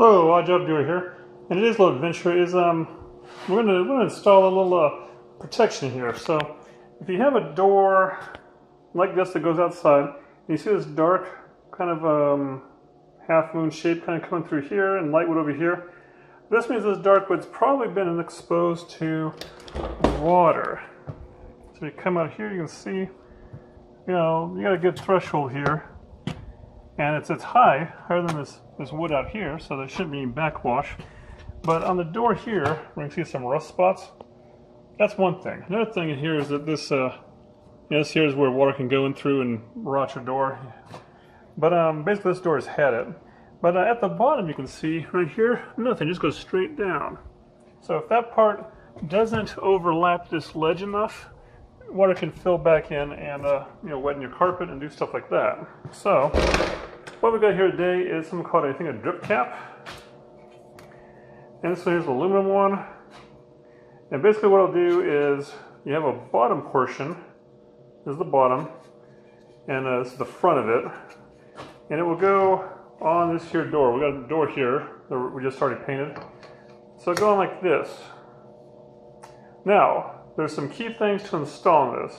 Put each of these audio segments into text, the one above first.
Hello, Odd Job Doer here, and today's little adventure is we're gonna install a little protection here. So if you have a door like this that goes outside, and you see this dark kind of half moon shape kind of coming through here and light wood over here, this means this dark wood's probably been exposed to water. So you come out here, you can see, you got a good threshold here. And it's higher than this wood out here, so there shouldn't be any backwash. But on the door here, we can see some rust spots. That's one thing. Another thing here is that this here is where water can go in through and rot your door. But basically this door has had it. But at the bottom you can see right here, nothing, just goes straight down. So if that part doesn't overlap this ledge enough, water can fill back in and weten your carpet and do stuff like that. So what we've got here today is something called, I think, a drip cap. And so here's the aluminum one. And basically what I'll do is you have a bottom portion. This is the bottom, and this is the front of it. And it will go on this here door. We got a door here that we just already painted. So it'll go on like this. Now, there's some key things to install in this.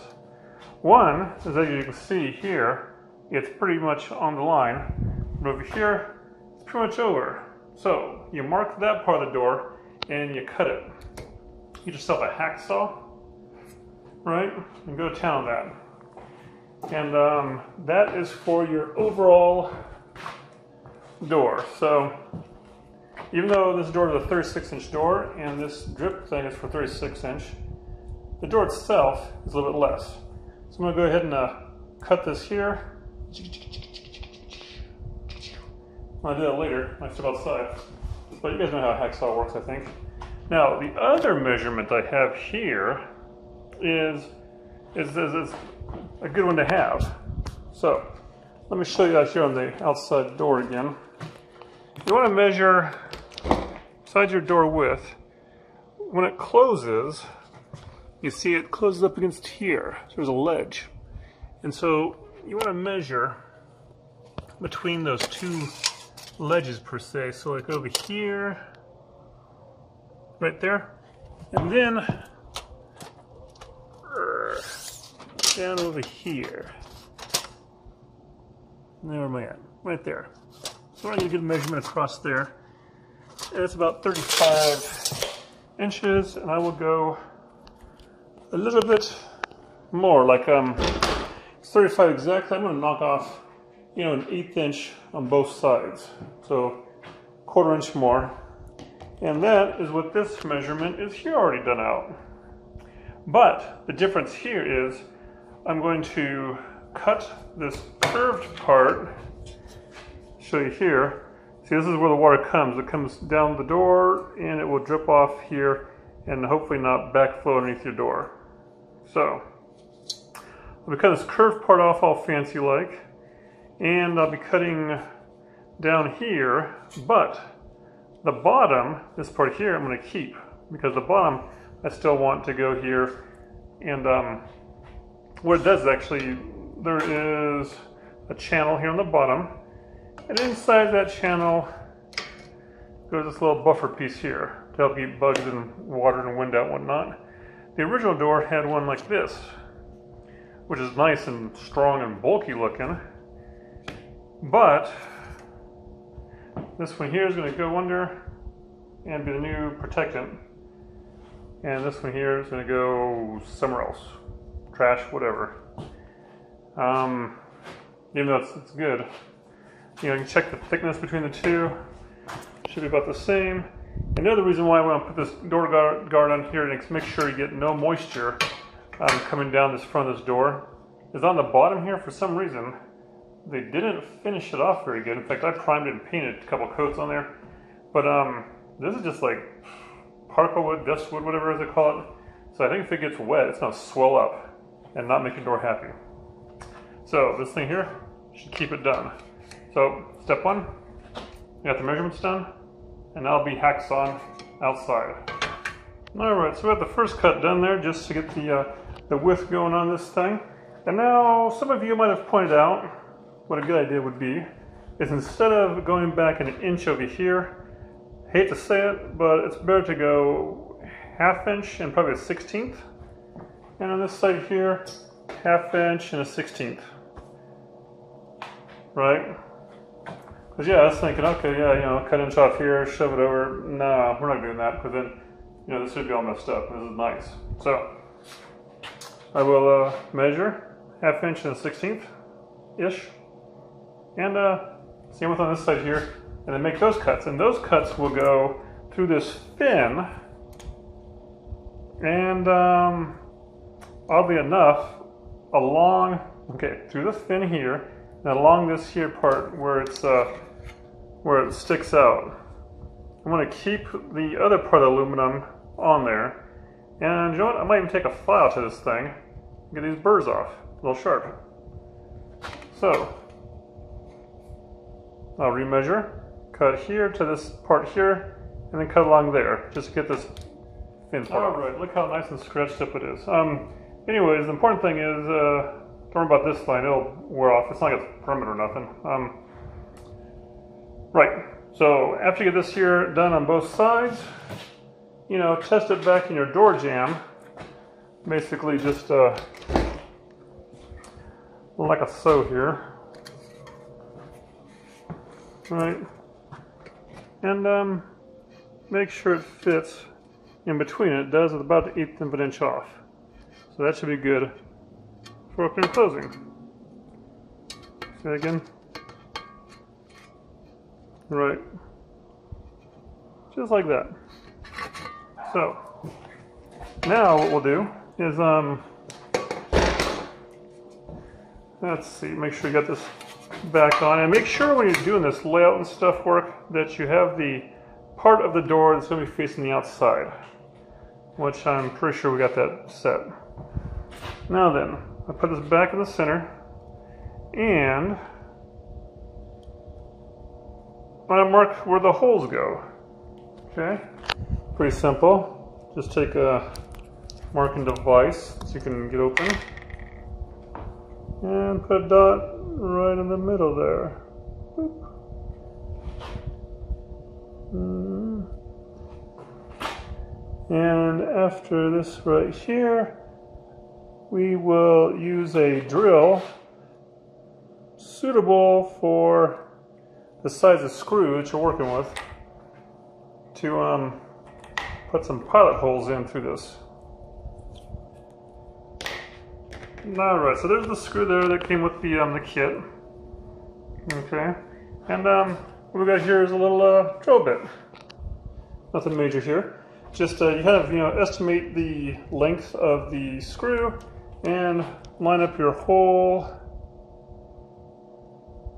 One is that you can see here, it's pretty much on the line, but over here, it's pretty much over. So you mark that part of the door and you cut it. Get yourself a hacksaw, right? And go to town on that. And that is for your overall door. So even though this door is a 36-inch door and this drip thing is for 36-inch, the door itself is a little bit less. So I'm going to go ahead and cut this here. I'll do that later when I step outside. But you guys know how a hacksaw works, I think. Now, the other measurement I have here is a good one to have. So, let me show you out here on the outside door again. You want to measure inside your door width. When it closes, you see it closes up against here. So there's a ledge. And so you want to measure between those two ledges per se. So like over here, right there, and then down over here. Where am I at? Right there. So I'm going to get a measurement across there. And it's about 35 inches, and I will go a little bit more, like it's 35 exactly. I'm going to knock off, an 1/8 inch on both sides, so 1/4 inch more, and that is what this measurement is here already done out. But the difference here is I'm going to cut this curved part. Show you here. See, this is where the water comes. It comes down the door and it will drip off here and hopefully not backflow underneath your door. So I'll be cutting this curved part off all fancy like, and I'll be cutting down here, but the bottom, this part here, I'm going to keep, because the bottom I still want to go here. And what it does is actually, there is a channel here on the bottom, and inside that channel goes this little buffer piece here to help keep bugs and water and wind out and whatnot. The original door had one like this, which is nice and strong and bulky looking, but this one here is going to go under and be the new protectant, and this one here is going to go somewhere else, trash, whatever. Even though it's good, you can check the thickness between the two. Should be about the same. Another reason why I want to put this door guard on here and make sure you get no moisture coming down this front of this door is on the bottom here. For some reason, they didn't finish it off very good. In fact, I primed it and painted a couple coats on there. But this is just like particle wood, dust wood, whatever they call it. So I think if it gets wet, it's going to swell up and not make your door happy. So this thing here should keep it done. So step one, we got the measurements done, and I'll be hacksawing outside. Alright, so we got the first cut done there just to get the width going on this thing. And now some of you might have pointed out what a good idea would be is instead of going back an inch over here, hate to say it, but it's better to go 1/2 inch and probably a 1/16. And on this side here, 1/2 inch and a 1/16. Right? Because yeah, I was thinking, okay, yeah, you know, cut an inch off here, shove it over. No, we're not doing that, because then, you know, this would be all messed up. This is nice. So, I will measure 1/2 inch and a 1/16-ish. And same with on this side here. And then make those cuts. And those cuts will go through this fin. And oddly enough, along, okay, through the fin here, and along this here part where it's where it sticks out. I'm going to keep the other part of the aluminum on there. And you know what? I might even take a file to this thing and get these burrs off. A little sharp. So, I'll remeasure, cut here to this part here, and then cut along there, just to get this fin part off. Alright, look how nice and scratched up it is. Anyways, the important thing is, don't worry about this line, it'll wear off. It's not like it's permanent or nothing. Right, so after you get this here done on both sides, you know, test it back in your door jamb. Basically just like a so here. Right, and make sure it fits in between. It does with about 1/8 of an inch off. So that should be good for opening and closing. Say again. Right. Just like that. So, now what we'll do is, let's see, make sure you got this back on. And make sure when you're doing this layout and stuff work that you have the part of the door that's going to be facing the outside. Which I'm pretty sure we got that set. Now then, I put this back in the center. And I mark where the holes go. Okay, pretty simple. Just take a marking device so you can get open, and put a dot right in the middle there. Boop. And after this right here, we will use a drill suitable for the size of screw that you're working with to put some pilot holes in through this. Alright, so there's the screw there that came with the kit. Okay, and what we got here is a little drill bit. Nothing major here. Just you kind of, you know, estimate the length of the screw and line up your hole.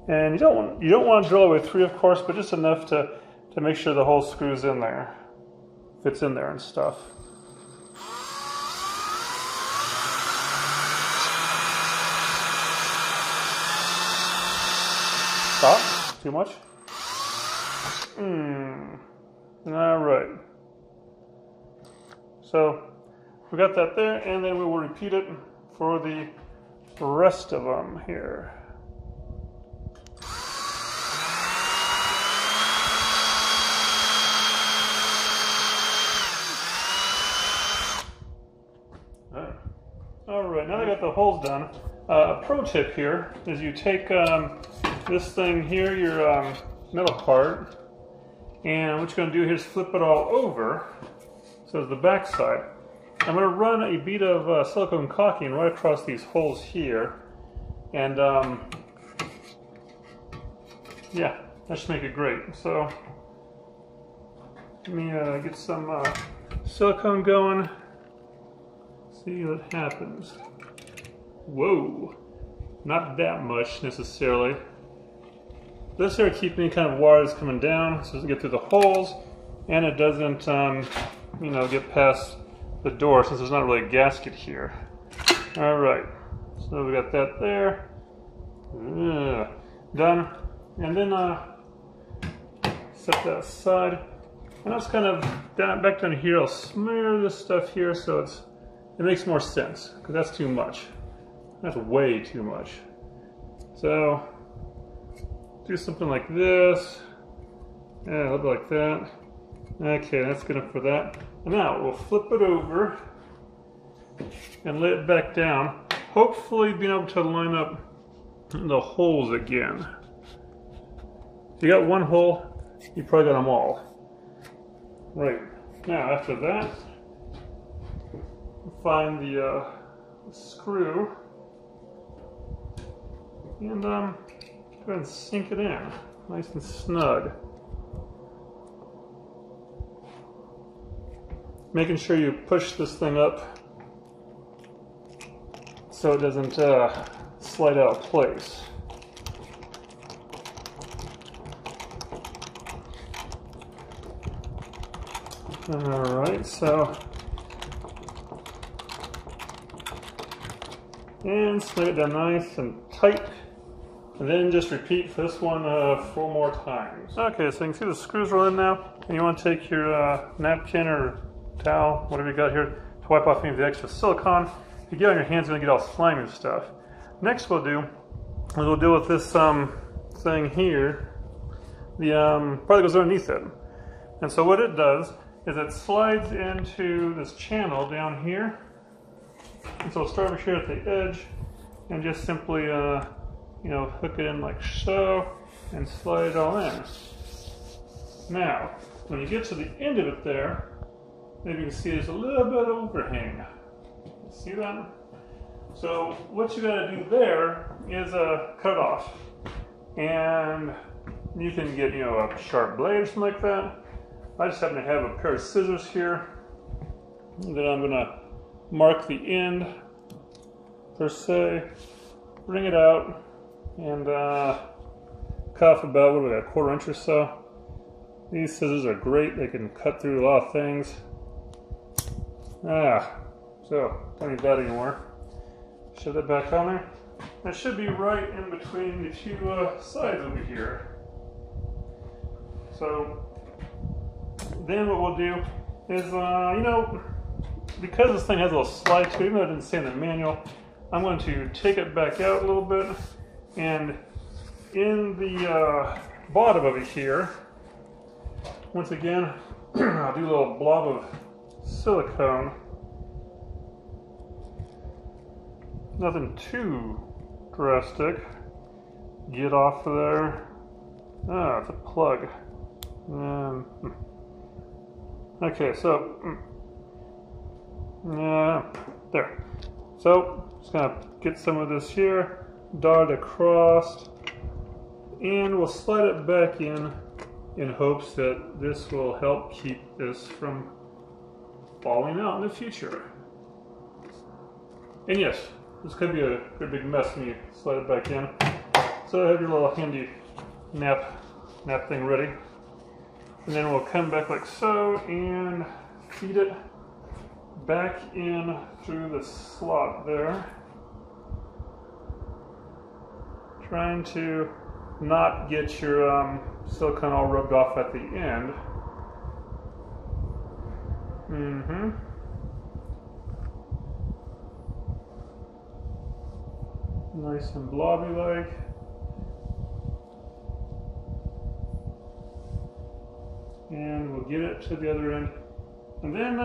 And you don't want to drill all the way through, of course, but just enough to make sure the whole screws in there, fits in there and stuff. Stop. Too much. All right. So we got that there, and then we will repeat it for the rest of them here. Alright, now that I got the holes done, a pro tip here is you take this thing here, your metal part, and what you're going to do here is flip it all over, so it's the back side. I'm going to run a bead of silicone caulking right across these holes here, and yeah, that should make it great. So let me get some silicone going. See what happens. Whoa, not that much necessarily. This here keeps any kind of water that's coming down, so it doesn't get through the holes, and it doesn't, you know, get past the door since there's not really a gasket here. All right, so we got that there. Done, and then set that aside. And that's kind of back down here. I'll smear this stuff here so it makes more sense, because that's too much. That's way too much. So, do something like this. Yeah, a little bit like that. Okay, that's good enough for that. And now we'll flip it over and lay it back down. Hopefully being able to line up the holes again. If you got one hole, you probably got them all. Right, now after that, find the screw and go ahead and sink it in, nice and snug. Making sure you push this thing up so it doesn't slide out of place. Alright, so, and snug it down nice and tight, and then just repeat for this one 4 more times. Okay, so you can see the screws are in now, and you want to take your napkin or towel, whatever you got here, to wipe off any of the extra silicone. If you get on your hands, you're going to get all slimy and stuff. Next we'll do is we'll deal with this thing here, the part that goes underneath it. And so what it does is it slides into this channel down here. And so we'll start over here at the edge and just simply, you know, hook it in like so and slide it all in. Now, when you get to the end of it there, maybe you can see there's a little bit of overhang. See that? So what you gotta do there is cut it off. And you can get, you know, a sharp blade or something like that. I just happen to have a pair of scissors here that I'm gonna mark the end per se, bring it out, and cut off about, what do we got, 1/4 inch or so. These scissors are great, they can cut through a lot of things. So don't need that anymore. Shove that back on there. That should be right in between the two sides over here. So then what we'll do is, you know, because this thing has a little slide to it, even though it didn't say in the manual, I'm going to take it back out a little bit, and in the bottom of it here, once again, I'll do a little blob of silicone. Nothing too drastic. Get off of there. It's a plug. Okay, so there. So just gonna get some of this here, dot it across, and we'll slide it back in hopes that this will help keep this from falling out in the future. And yes, this could be a pretty big mess when you slide it back in. So have your little handy nap thing ready. And then we'll come back like so and feed it back in through the slot there. Trying to not get your silicone all rubbed off at the end. Nice and blobby like. And we'll get it to the other end. And then,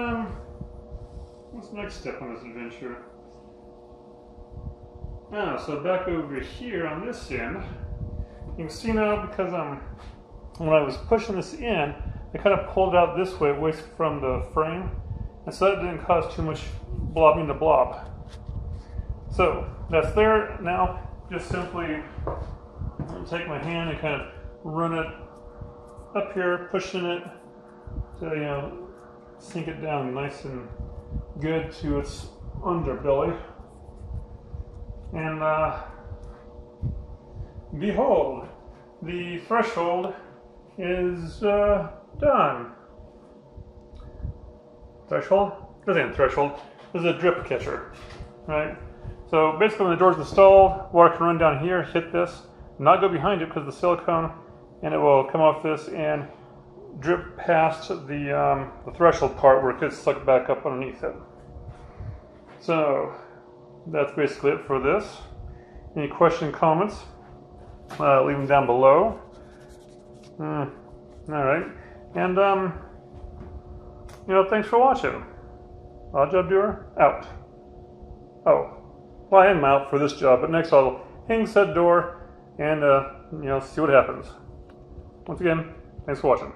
what's the next step on this adventure? So back over here on this end, you can see now because when I was pushing this in, I kind of pulled it out this way, away from the frame, and so that didn't cause too much blobbing to blob. So that's there. Now just simply take my hand and kind of run it up here, pushing it to, you know, sink it down nice and good to its underbelly. And behold, the threshold is done. Threshold? This ain't a threshold. This is a drip catcher, right? So basically when the door's installed, water can run down here, hit this, not go behind it because of the silicone, and it will come off this and drip past the threshold part where it gets sucked back up underneath it. So that's basically it for this. Any questions, comments? Leave them down below. All right, and thanks for watching. Odd Job Doer, out. Oh, well, I am out for this job, but next I'll hang said door and, see what happens. Once again, thanks for watching.